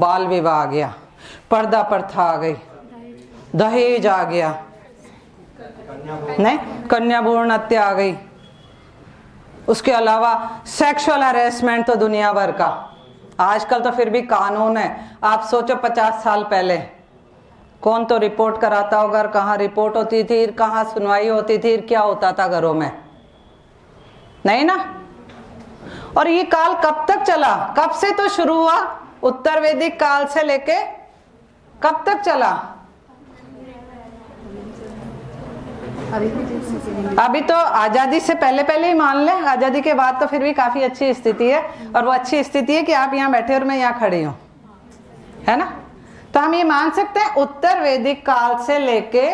बाल विवाह आ गया, पर्दा प्रथा आ गई, दहेज आ गया, नहीं, कन्या भ्रूण हत्या आ गई, उसके अलावा सेक्सुअल हैरेसमेंट तो दुनिया भर का। आजकल तो फिर भी कानून है। आप सोचो 50 साल पहले कौन तो रिपोर्ट कराता होगा, कहाँ रिपोर्ट होती थी, कहाँ सुनवाई होती थी, क्या होता था घरों में, नहीं ना। और ये काल कब तक चला, कब से तो शुरू हुआ, उत्तर वैदिक काल से लेके कब तक चला? अभी तो आजादी से पहले पहले ही मान ले, आजादी के बाद तो फिर भी काफी अच्छी स्थिति है। और वो अच्छी स्थिति है कि आप यहाँ बैठे और मैं यहाँ खड़ी हूँ, है ना। तो हम ये मान सकते हैं उत्तर वैदिक काल से लेके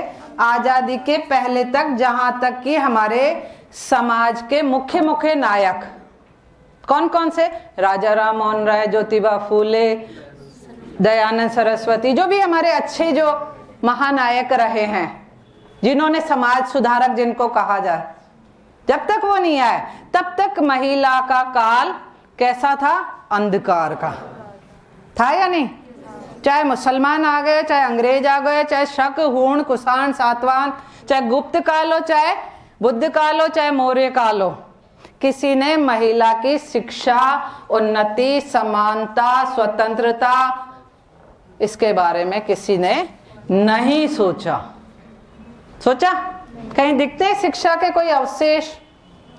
आजादी के पहले तक, जहां तक कि हमारे समाज के मुख्य मुख्य नायक कौन कौन से, राजा राम मोहन राय, ज्योतिबा फूले, दयानंद सरस्वती, जो भी हमारे अच्छे जो महानायक रहे हैं, जिन्होंने समाज सुधारक जिनको कहा जाए, जब तक वो नहीं आए तब तक महिला का काल कैसा था? अंधकार का था या नहीं? चाहे मुसलमान आ गए, चाहे अंग्रेज आ गए, चाहे शक, हूण, कुषाण, सातवाहन, चाहे गुप्त काल हो, चाहे बुद्ध काल हो, चाहे मौर्य काल हो, किसी ने महिला की शिक्षा, उन्नति, समानता, स्वतंत्रता, इसके बारे में किसी ने नहीं सोचा। सोचा? कहीं दिखते हैं शिक्षा के कोई अवशेष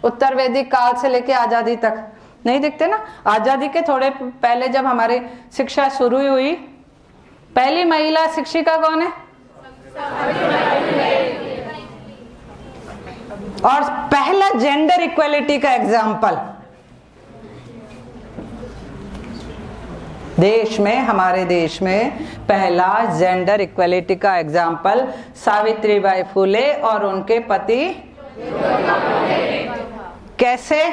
उत्तर वैदिक काल से लेके आजादी तक? नहीं दिखते ना। आजादी के थोड़े पहले जब हमारी शिक्षा शुरू हुई, पहली महिला शिक्षिका कौन है? और पहला जेंडर इक्वलिटी का एग्जाम्पल देश में, हमारे देश में पहला जेंडर इक्वलिटी का एग्जाम्पल सावित्रीबाई फुले और उनके पति। कैसे?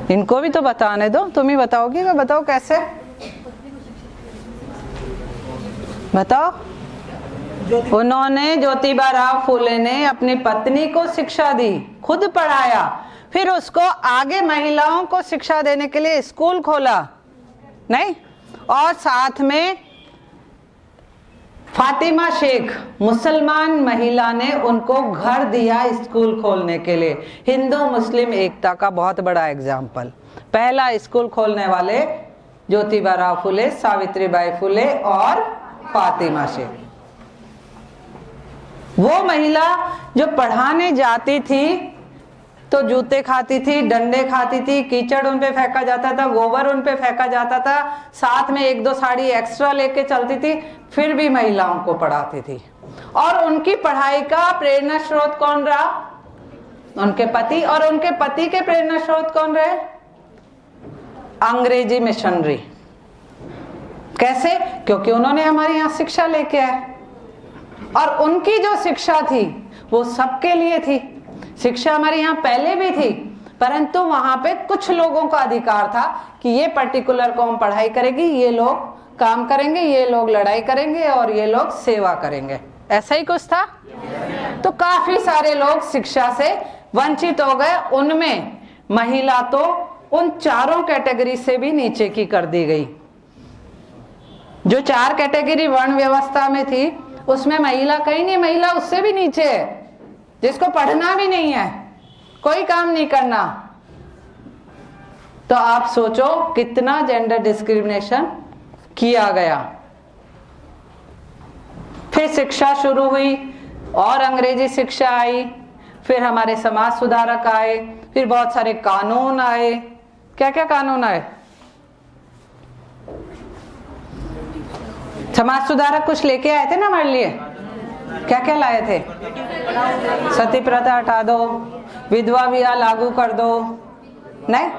इनको भी तो बताने दो, तुम ही बताओगी, मैं बताओ कैसे, बताओ। उन्होंने, ज्योतिबा राव फूले ने अपनी पत्नी को शिक्षा दी, खुद पढ़ाया, फिर उसको आगे महिलाओं को शिक्षा देने के लिए स्कूल खोला, नहीं, और साथ में फातिमा शेख मुसलमान महिला ने उनको घर दिया स्कूल खोलने के लिए। हिंदू मुस्लिम एकता का बहुत बड़ा एग्जाम्पल। पहला स्कूल खोलने वाले ज्योतिबा राव फूले, सावित्रीबाई फुले और फातिमा शेख। वो महिला जो पढ़ाने जाती थी तो जूते खाती थी, डंडे खाती थी, कीचड़ उन पे फेंका जाता था, गोबर उन पे फेंका जाता था, साथ में 1-2 साड़ी एक्स्ट्रा लेके चलती थी, फिर भी महिलाओं को पढ़ाती थी। और उनकी पढ़ाई का प्रेरणा स्रोत कौन रहा? उनके पति। और उनके पति के प्रेरणा स्रोत कौन रहे? अंग्रेजी मिशनरी। कैसे? क्योंकि उन्होंने हमारे यहाँ शिक्षा लेके आए, और उनकी जो शिक्षा थी वो सबके लिए थी। शिक्षा हमारे यहाँ पहले भी थी, परंतु वहां पे कुछ लोगों का अधिकार था कि ये पर्टिकुलर कौम पढ़ाई करेगी, ये लोग काम करेंगे, ये लोग लड़ाई करेंगे और ये लोग सेवा करेंगे। ऐसा ही कुछ था। तो काफी सारे लोग शिक्षा से वंचित हो गए। उनमें महिला तो उन चारों कैटेगरी से भी नीचे की कर दी गई। जो 4 कैटेगरी वर्ण व्यवस्था में थी, उसमें महिला कहीं नहीं, महिला उससे भी नीचे है, जिसको पढ़ना भी नहीं है, कोई काम नहीं करना। तो आप सोचो कितना जेंडर डिस्क्रिमिनेशन किया गया। फिर शिक्षा शुरू हुई और अंग्रेजी शिक्षा आई, फिर हमारे समाज सुधारक आए, फिर बहुत सारे कानून आए। क्या क्या कानून आए? समाज सुधारक कुछ लेके आए थे ना हमारे लिए। क्या क्या लाए थे? सती प्रथा हटा दो, विधवा विवाह लागू कर दो, नहीं,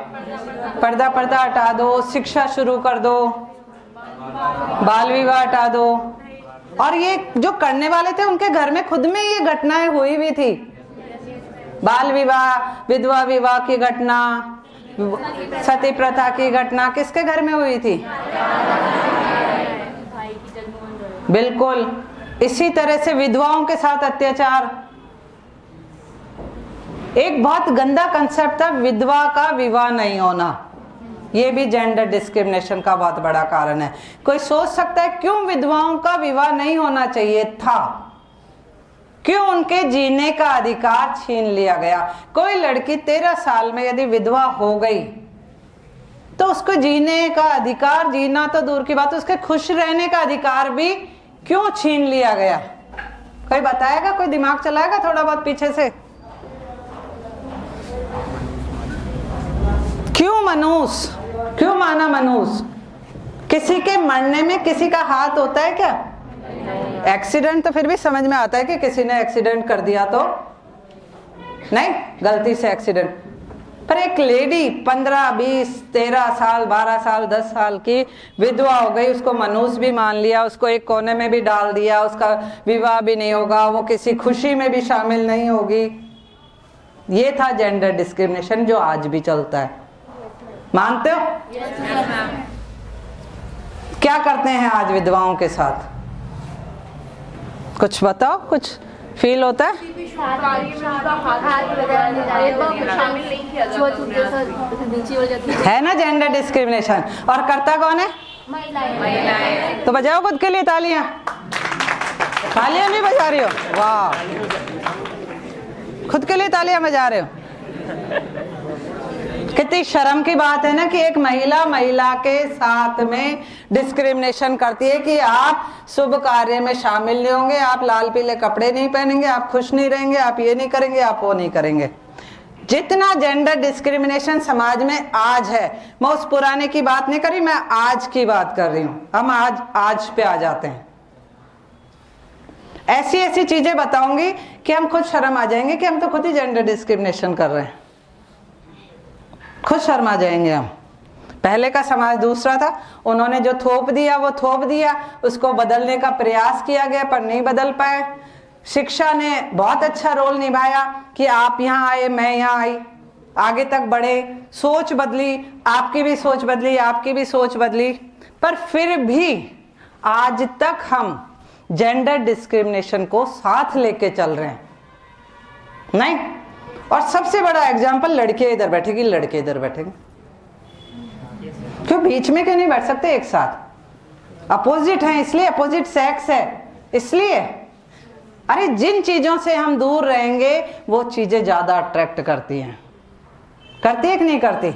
पर्दा प्रथा हटा दो, शिक्षा शुरू कर दो, बाल विवाह हटा दो। और ये जो करने वाले थे उनके घर में खुद में ये घटनाएं हुई भी थी। बाल विवाह, विधवा विवाह की घटना, सती प्रथा की घटना किसके घर में हुई थी? बिल्कुल। इसी तरह से विधवाओं के साथ अत्याचार, एक बहुत गंदा कंसेप्ट था विधवा का विवाह नहीं होना। ये भी जेंडर डिस्क्रिमिनेशन का बहुत बड़ा कारण है। कोई सोच सकता है क्यों विधवाओं का विवाह नहीं होना चाहिए था, क्यों उनके जीने का अधिकार छीन लिया गया। कोई लड़की 13 साल में यदि विधवा हो गई तो उसको जीने का अधिकार, जीना तो दूर की बात, उसके खुश रहने का अधिकार भी क्यों छीन लिया गया? कोई बताएगा, कोई दिमाग चलाएगा थोड़ा बहुत पीछे से? क्यों मनूस, क्यों माना मनूस? किसी के मरने में किसी का हाथ होता है क्या? एक्सीडेंट तो फिर भी समझ में आता है कि किसी ने एक्सीडेंट कर दिया तो नहीं, गलती से एक्सीडेंट। पर एक लेडी 15, 20, 13 साल, 12 साल, 10 साल की विधवा हो गई, उसको मनूस भी मान लिया, उसको एक कोने में भी डाल दिया, उसका विवाह भी नहीं होगा, वो किसी खुशी में भी शामिल नहीं होगी। ये था जेंडर डिस्क्रिमिनेशन जो आज भी चलता है। मानते हो? क्या करते हैं आज विधवाओं के साथ? कुछ बताओ, कुछ फील होता है? है ना जेंडर डिस्क्रिमिनेशन। और करता कौन है? महिलाएं। तो बजाओ खुद के लिए तालियां। तालियां भी बजा रही हो? वाह, खुद के लिए तालियां बजा रहे हो। कितनी शर्म की बात है ना कि एक महिला के साथ में डिस्क्रिमिनेशन करती है कि आप शुभ कार्य में शामिल नहीं होंगे, आप लाल पीले कपड़े नहीं पहनेंगे, आप खुश नहीं रहेंगे, आप ये नहीं करेंगे, आप वो नहीं करेंगे। जितना जेंडर डिस्क्रिमिनेशन समाज में आज है, मैं उस पुराने की बात नहीं कर रही, मैं आज की बात कर रही हूं। हम आज पे आ जाते हैं। ऐसी ऐसी चीजें बताऊंगी कि हम खुद शर्म आ जाएंगे कि हम तो खुद ही जेंडर डिस्क्रिमिनेशन कर रहे हैं। खुद शर्मा जाएंगे हम। पहले का समाज दूसरा था, उन्होंने जो थोप दिया वो थोप दिया, उसको बदलने का प्रयास किया गया पर नहीं बदल पाए। शिक्षा ने बहुत अच्छा रोल निभाया कि आप यहाँ आए, मैं यहाँ आई, आगे तक बढ़े, सोच बदली, आपकी भी सोच बदली, आपकी भी सोच बदली, पर फिर भी आज तक हम जेंडर डिस्क्रिमिनेशन को साथ लेके चल रहे हैं। नहीं, और सबसे बड़ा एग्जाम्पल, लड़के इधर बैठेगी, लड़के इधर बैठेंगे। क्यों बीच में क्यों नहीं बैठ सकते एक साथ? अपोजिट हैं इसलिए, अपोजिट सेक्स है इसलिए। अरे जिन चीजों से हम दूर रहेंगे वो चीजें ज्यादा अट्रैक्ट करती हैं। करती है कि नहीं करती?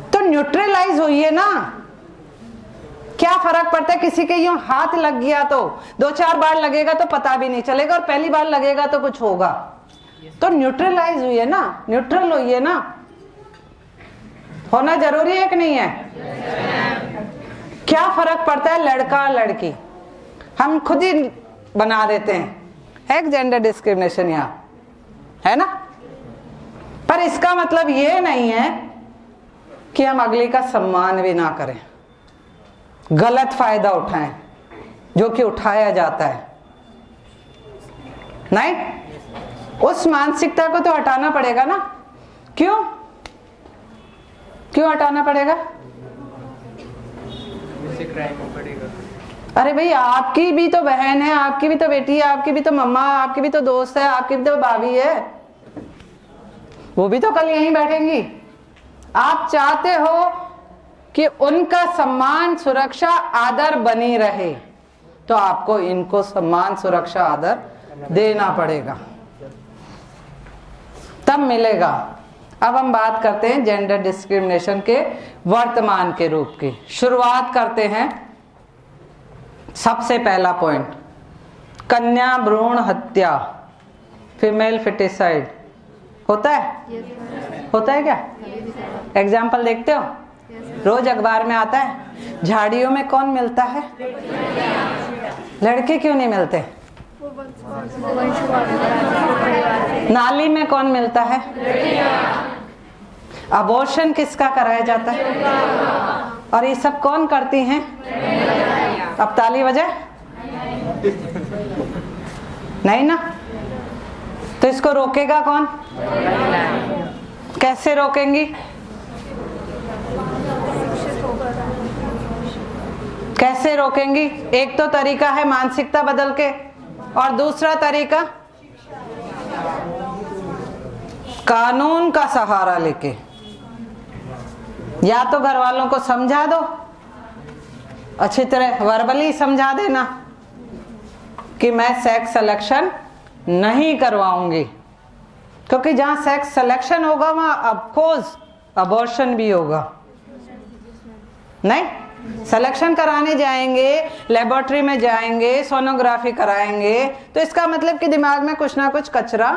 तो न्यूट्रलाइज हुई है ना। क्या फर्क पड़ता है किसी के यूं हाथ लग गया तो 2-4 बार लगेगा तो पता भी नहीं चलेगा, और पहली बार लगेगा तो कुछ होगा। तो न्यूट्रलाइज हुई है ना, न्यूट्रल हुई है ना। होना जरूरी है कि नहीं है? क्या फर्क पड़ता है लड़का लड़की? हम खुद ही बना देते हैं। है जेंडर डिस्क्रिमिनेशन यहाँ, है ना। पर इसका मतलब ये नहीं है कि हम अगले का सम्मान भी ना करें, गलत फायदा उठाएं जो कि उठाया जाता है। नहीं, उस मानसिकता को तो हटाना पड़ेगा ना। क्यों क्यों हटाना पड़ेगा? अरे भाई, आपकी भी तो बहन है, आपकी भी तो बेटी है, आपकी भी तो मम्मा, आपकी भी तो दोस्त है, आपकी भी तो भाभी है, वो भी तो कल यहीं बैठेंगी। आप चाहते हो कि उनका सम्मान, सुरक्षा, आदर बनी रहे, तो आपको इनको सम्मान, सुरक्षा, आदर देना पड़ेगा, तब मिलेगा। अब हम बात करते हैं जेंडर डिस्क्रिमिनेशन के वर्तमान के रूप की। शुरुआत करते हैं। सबसे पहला पॉइंट, कन्या भ्रूण हत्या, फीमेल फिटिसाइड होता है? होता है क्या? एग्जाम्पल देखते हो? रोज अखबार में आता है। झाड़ियों में कौन मिलता है? लड़के क्यों नहीं मिलते? नाली में कौन मिलता है? अबॉर्शन किसका कराया जाता है? और ये सब कौन करती हैं? अब ताली बजाए? नहीं ना। तो इसको रोकेगा कौन? कैसे रोकेंगी? कैसे रोकेंगी? एक तो तरीका है मानसिकता बदल के, और दूसरा तरीका कानून का सहारा लेके। या तो घर वालों को समझा दो, अच्छी तरह वर्बली समझा देना कि मैं सेक्स सिलेक्शन नहीं करवाऊंगी, क्योंकि जहां सेक्स सिलेक्शन होगा वहां ऑफकोर्स अबॉर्शन भी होगा। नहीं, सिलेक्शन कराने जाएंगे, लेबोरेटरी में जाएंगे, सोनोग्राफी कराएंगे, तो इसका मतलब कि दिमाग में कुछ ना कुछ कचरा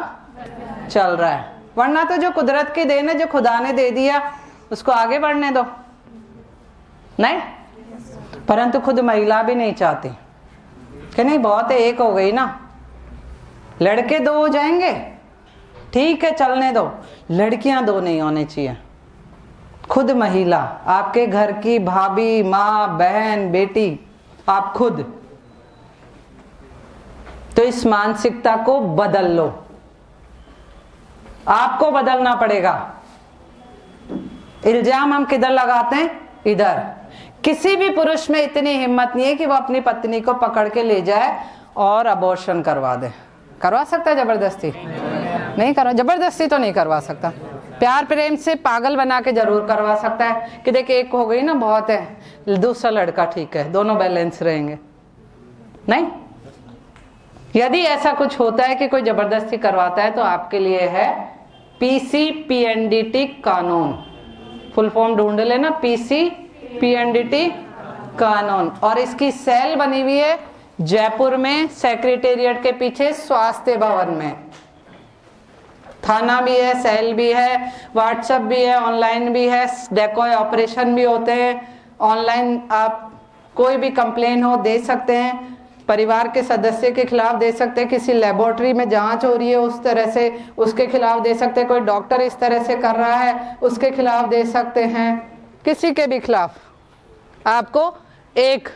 चल रहा है। वरना तो जो कुदरत की देन है, जो खुदा ने दे दिया, उसको आगे बढ़ने दो। नहीं, परंतु खुद महिला भी नहीं चाहती कि नहीं बहुत है, एक हो गई ना, लड़के 2 हो जाएंगे, ठीक है चलने दो, लड़कियां 2 नहीं होने चाहिए। खुद महिला, आपके घर की भाभी, माँ, बहन, बेटी, आप खुद, तो इस मानसिकता को बदल लो, आपको बदलना पड़ेगा। इल्जाम हम किधर लगाते हैं? इधर। किसी भी पुरुष में इतनी हिम्मत नहीं है कि वो अपनी पत्नी को पकड़ के ले जाए और अबॉर्शन करवा दे। करवा सकता है जबरदस्ती? नहीं करवा, जबरदस्ती तो नहीं करवा सकता। प्यार प्रेम से पागल बना के जरूर करवा सकता है कि देख एक हो गई ना बहुत है, दूसरा लड़का ठीक है, दोनों बैलेंस रहेंगे। नहीं, यदि ऐसा कुछ होता है कि कोई जबरदस्ती करवाता है तो आपके लिए है PCPNDT कानून। फुल फॉर्म ढूंढ लेना, PCPNDT कानून। और इसकी सेल बनी हुई है जयपुर में, सेक्रेटेरिएट के पीछे स्वास्थ्य भवन में। थाना भी है, सेल भी है, व्हाट्सएप भी है, ऑनलाइन भी है, डेकॉय ऑपरेशन भी होते हैं। ऑनलाइन आप कोई भी कंप्लेन हो दे सकते हैं, परिवार के सदस्य के खिलाफ दे सकते हैं, किसी लेबोरेटरी में जांच हो रही है उस तरह से उसके खिलाफ दे सकते हैं, कोई डॉक्टर इस तरह से कर रहा है उसके खिलाफ दे सकते हैं, किसी के भी खिलाफ आपको एक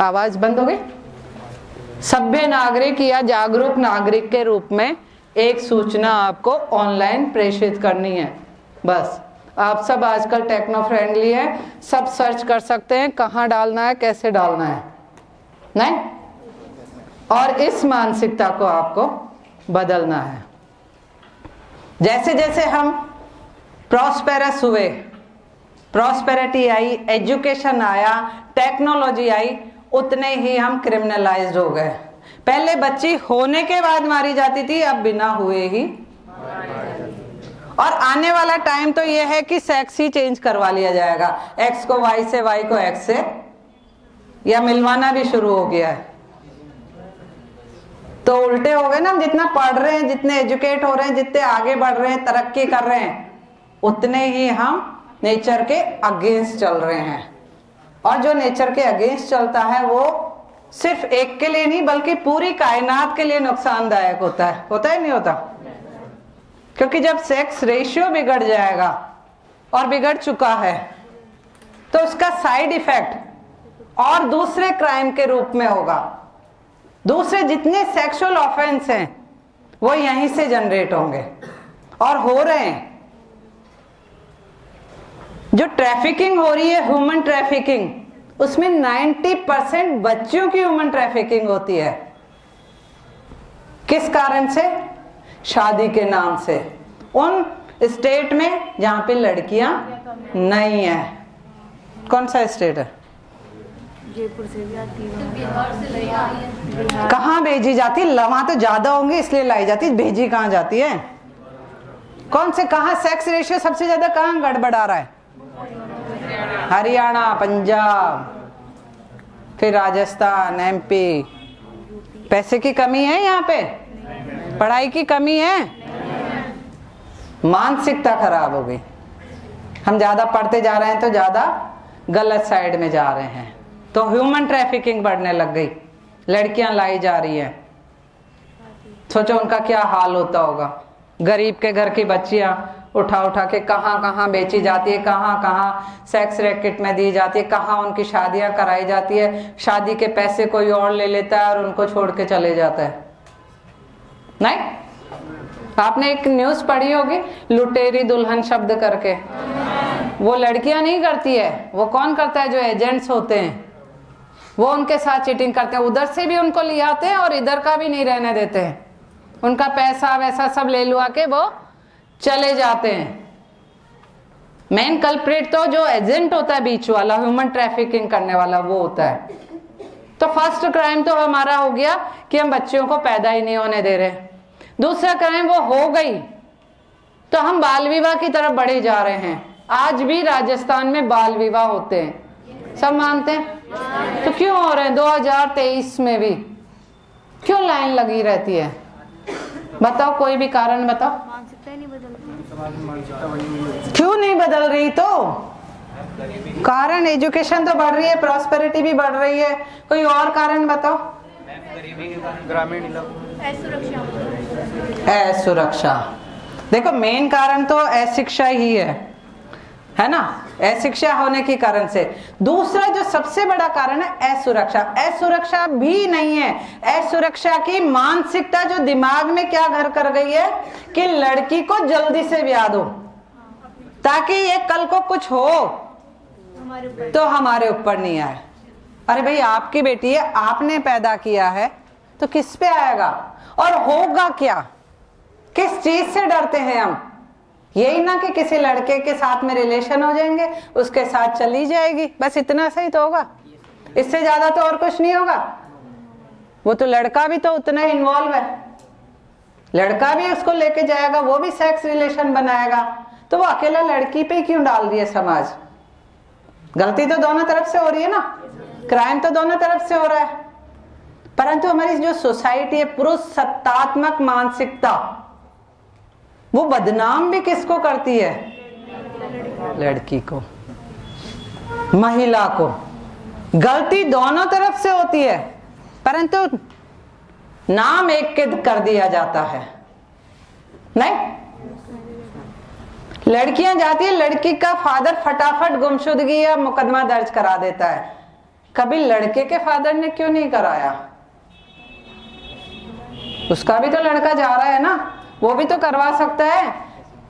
आवाज बंद हो गई, सभ्य नागरिक या जागरूक नागरिक के रूप में एक सूचना आपको ऑनलाइन प्रेषित करनी है। बस आप सब आजकल टेक्नो फ्रेंडली है, सब सर्च कर सकते हैं कहाँ डालना है, कैसे डालना है। नहीं, और इस मानसिकता को आपको बदलना है। जैसे जैसे हम प्रॉस्पेरस हुए, प्रॉस्पेरिटी आई, एजुकेशन आया, टेक्नोलॉजी आई, उतने ही हम क्रिमिनलाइज्ड हो गए। पहले बच्ची होने के बाद मारी जाती थी, अब बिना हुए ही। और आने वाला टाइम तो यह है कि सेक्स ही चेंज करवा लिया जाएगा, एक्स को वाई से, वाई को एक्स से, या मिलवाना भी शुरू हो गया है। तो उल्टे हो गए ना, हम जितना पढ़ रहे हैं, जितने एजुकेट हो रहे हैं, जितने आगे बढ़ रहे हैं, तरक्की कर रहे हैं, उतने ही हम नेचर के अगेंस्ट चल रहे हैं। और जो नेचर के अगेंस्ट चलता है वो सिर्फ एक के लिए नहीं बल्कि पूरी कायनात के लिए नुकसानदायक होता है। होता है नहीं होता? क्योंकि जब सेक्स रेशियो बिगड़ जाएगा, और बिगड़ चुका है, तो उसका साइड इफेक्ट और दूसरे क्राइम के रूप में होगा। दूसरे जितने सेक्सुअल ऑफेंस हैं वो यहीं से जनरेट होंगे और हो रहे हैं। जो ट्रैफिकिंग हो रही है, ह्यूमन ट्रैफिकिंग, उसमें 90% बच्चियों की ह्यूमन ट्रैफिकिंग होती है। किस कारण से? शादी के नाम से। उन स्टेट में जहां पे लड़कियां नहीं है। कौन सा स्टेट है? जयपुर से भी आती है, बिहार से लाई है। कहाँ भेजी जाती है? वहां तो ज्यादा होंगे इसलिए लाई जाती है। भेजी कहाँ जाती है? कौन से, कहाँ सेक्स रेशियो सबसे ज्यादा कहाँ गड़बड़ा रहा है? हरियाणा, पंजाब, फिर राजस्थान, MP। पैसे की कमी है यहाँ पे? पढ़ाई की कमी है? मानसिकता खराब हो गई। हम ज्यादा पढ़ते जा रहे हैं तो ज्यादा गलत साइड में जा रहे हैं, तो ह्यूमन ट्रैफिकिंग बढ़ने लग गई। लड़कियां लाई जा रही हैं। सोचो उनका क्या हाल होता होगा। गरीब के घर की बच्चियां उठा उठा के कहाँ कहाँ बेची जाती है, कहाँ कहाँ सेक्स रैकेट में दी जाती है, कहाँ उनकी शादियां कराई जाती है। शादी के पैसे कोई और ले लेता है और उनको छोड़ के चले जाता है। नहीं, आपने एक न्यूज पढ़ी होगी, लुटेरी दुल्हन शब्द करके। वो लड़कियां नहीं करती है, वो कौन करता है? जो एजेंट्स होते हैं, वो उनके साथ चीटिंग करते हैं। उधर से भी उनको ले आते हैं और इधर का भी नहीं रहने देते हैं। उनका पैसा वैसा सब ले लुआ के वो चले जाते हैं। मेन कल्प्रिट तो जो एजेंट होता है बीच वाला, ह्यूमन ट्रैफिकिंग करने वाला, वो होता है। तो फर्स्ट क्राइम तो हमारा हो गया कि हम बच्चियों को पैदा ही नहीं होने दे रहे। दूसरा क्राइम वो हो गई तो हम बाल विवाह की तरफ बढ़े जा रहे हैं। आज भी राजस्थान में बाल विवाह होते हैं, सब मानते हैं। तो क्यों हो रहे हैं 2023 में भी? क्यों लाइन लगी रहती है? बताओ, कोई भी कारण बताओ। मानसिकता ही नहीं बदलती। क्यों नहीं बदल रही? तो कारण एजुकेशन तो बढ़ रही है, प्रॉस्पेरिटी भी बढ़ रही है, कोई और कारण बताओ। ग्रामीण इलाकों असुरक्षा। देखो मेन कारण तो अशिक्षा ही है ना, अशिक्षा होने के कारण से। दूसरा जो सबसे बड़ा कारण है असुरक्षा। असुरक्षा भी नहीं है, असुरक्षा की मानसिकता जो दिमाग में क्या घर कर गई है कि लड़की को जल्दी से ब्याह दो ताकि ये कल को कुछ हो तो हमारे ऊपर नहीं आए। अरे भाई आपकी बेटी है, आपने पैदा किया है तो किस पे आएगा और होगा क्या? किस चीज से डरते हैं हम? यही ना कि किसी लड़के के साथ में रिलेशन हो जाएंगे, उसके साथ चली जाएगी, बस इतना सही तो होगा, इससे ज्यादा तो और कुछ नहीं होगा। वो तो लड़का भी तो उतना ही इन्वॉल्व है, लड़का भी उसको लेके जाएगा, वो भी सेक्स रिलेशन बनाएगा। तो वो अकेला लड़की पे क्यों डाल रही है समाज? गलती तो दोनों तरफ से हो रही है ना, क्राइम तो दोनों तरफ से हो रहा है। परंतु हमारी जो सोसाइटी है, पुरुष सत्तात्मक मानसिकता, वो बदनाम भी किसको करती है? लड़की को, महिला को। गलती दोनों तरफ से होती है, परंतु नाम एक के कर दिया जाता है। नहीं, लड़कियां जाती है, लड़की का फादर फटाफट गुमशुदगी या मुकदमा दर्ज करा देता है। कभी लड़के के फादर ने क्यों नहीं कराया? उसका भी तो लड़का जा रहा है ना, वो भी तो करवा सकता है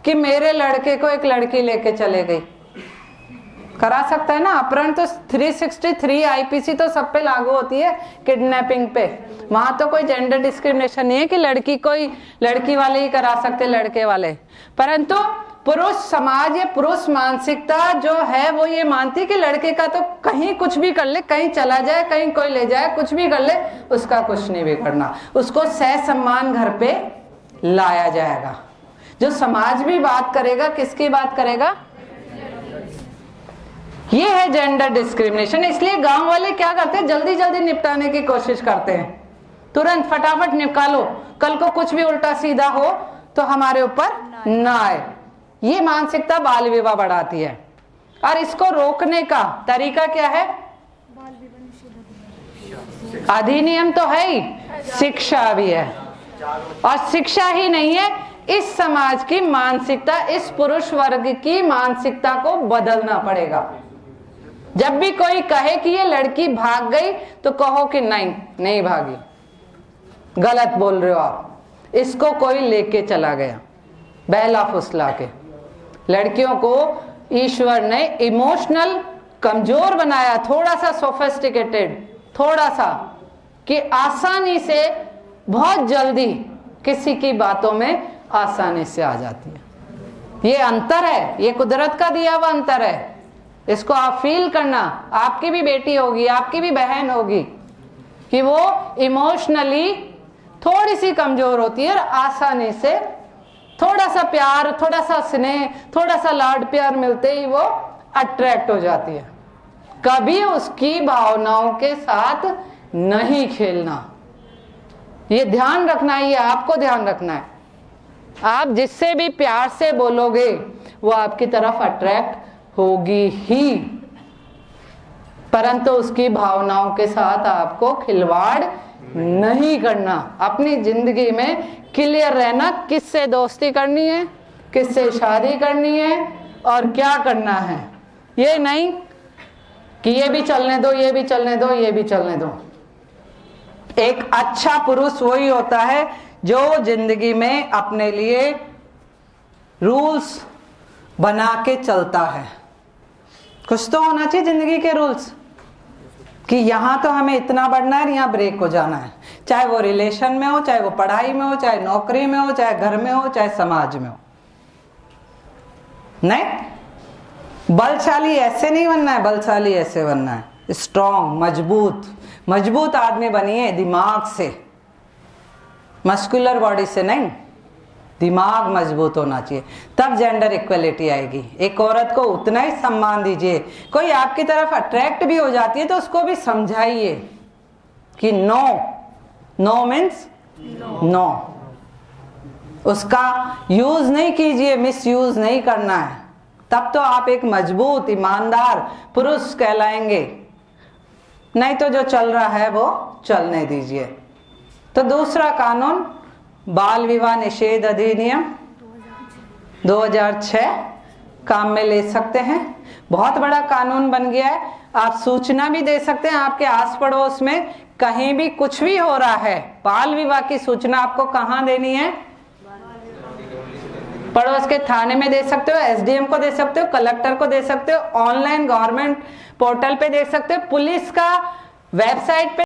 कि मेरे लड़के को एक लड़की लेके चले गई, करा सकता है ना। अपहरण तो 363 आईपीसी तो सब पे लागू होती है, किडनैपिंग पे। वहां तो कोई जेंडर डिस्क्रिमिनेशन नहीं है कि लड़की कोई लड़की वाले ही करा सकते, लड़के वाले। परंतु पुरुष समाज या पुरुष मानसिकता जो है वो ये मानती कि लड़के का तो कहीं कुछ भी कर ले, कहीं चला जाए, कहीं कोई ले जाए, कुछ भी कर ले, उसका कुछ नहीं बिगड़ना, उसको सह सम्मान घर पे लाया जाएगा। जो समाज भी बात करेगा, किसकी बात करेगा? ये है जेंडर डिस्क्रिमिनेशन। इसलिए गांव वाले क्या करते हैं, जल्दी जल्दी निपटाने की कोशिश करते हैं, तुरंत फटाफट निकालो, कल को कुछ भी उल्टा सीधा हो तो हमारे ऊपर ना आए। ये मानसिकता बाल विवाह बढ़ाती है। और इसको रोकने का तरीका क्या है? अधिनियम तो है ही, शिक्षा भी है। और शिक्षा ही नहीं है, इस समाज की मानसिकता, इस पुरुष वर्ग की मानसिकता को बदलना पड़ेगा। जब भी कोई कहे कि ये लड़की भाग गई तो कहो कि नहीं, नहीं भागी, गलत बोल रहे हो आप, इसको कोई लेके चला गया बहला फुसला के। लड़कियों को ईश्वर ने इमोशनल कमजोर बनाया, थोड़ा सा सोफिस्टिकेटेड, थोड़ा सा, कि आसानी से, बहुत जल्दी किसी की बातों में आसानी से आ जाती है। ये अंतर है, ये कुदरत का दिया हुआ अंतर है। इसको आप फील करना। आपकी भी बेटी होगी, आपकी भी बहन होगी कि वो इमोशनली थोड़ी सी कमजोर होती है और आसानी से थोड़ा सा प्यार, थोड़ा सा स्नेह, थोड़ा सा लाड प्यार मिलते ही वो अट्रैक्ट हो जाती है। कभी उसकी भावनाओं के साथ नहीं खेलना, ये ध्यान रखना है, ये आपको ध्यान रखना है। आप जिससे भी प्यार से बोलोगे वो आपकी तरफ अट्रैक्ट होगी ही, परंतु उसकी भावनाओं के साथ आपको खिलवाड़ नहीं करना। अपनी जिंदगी में क्लियर रहना, किससे दोस्ती करनी है, किससे शादी करनी है और क्या करना है। ये नहीं कि ये भी चलने दो, ये भी चलने दो, ये भी चलने दो। एक अच्छा पुरुष वही होता है जो जिंदगी में अपने लिए रूल्स बना के चलता है। कुछ तो होना चाहिए जिंदगी के रूल्स कि यहां तो हमें इतना बढ़ना है, यहां ब्रेक हो जाना है। चाहे वो रिलेशन में हो, चाहे वो पढ़ाई में हो, चाहे नौकरी में हो, चाहे घर में हो, चाहे समाज में हो। नहीं, बलशाली ऐसे नहीं बनना है, बलशाली ऐसे बनना है, स्ट्रॉन्ग, मजबूत। मजबूत आदमी बनिए दिमाग से, मस्कुलर बॉडी से नहीं, दिमाग मजबूत होना चाहिए, तब जेंडर इक्वलिटी आएगी। एक औरत को उतना ही सम्मान दीजिए। कोई आपकी तरफ अट्रैक्ट भी हो जाती है तो उसको भी समझाइए कि नो, नो मीन्स नो। उसका यूज नहीं कीजिए, मिस यूज नहीं करना है, तब तो आप एक मजबूत ईमानदार पुरुष कहलाएंगे। नहीं तो जो चल रहा है वो चलने दीजिए। तो दूसरा कानून बाल विवाह निषेध अधिनियम 2006 काम में ले सकते हैं। बहुत बड़ा कानून बन गया है। आप सूचना भी दे सकते हैं आपके आस पड़ोस में, कहीं भी कुछ भी हो रहा है, बाल विवाह की सूचना आपको कहाँ देनी है? पड़ोस के थाने में दे सकते हो, एसडीएम को दे सकते हो, कलेक्टर को दे सकते हो, ऑनलाइन गवर्नमेंट पोर्टल पे दे सकते हो, पुलिस का वेबसाइट पे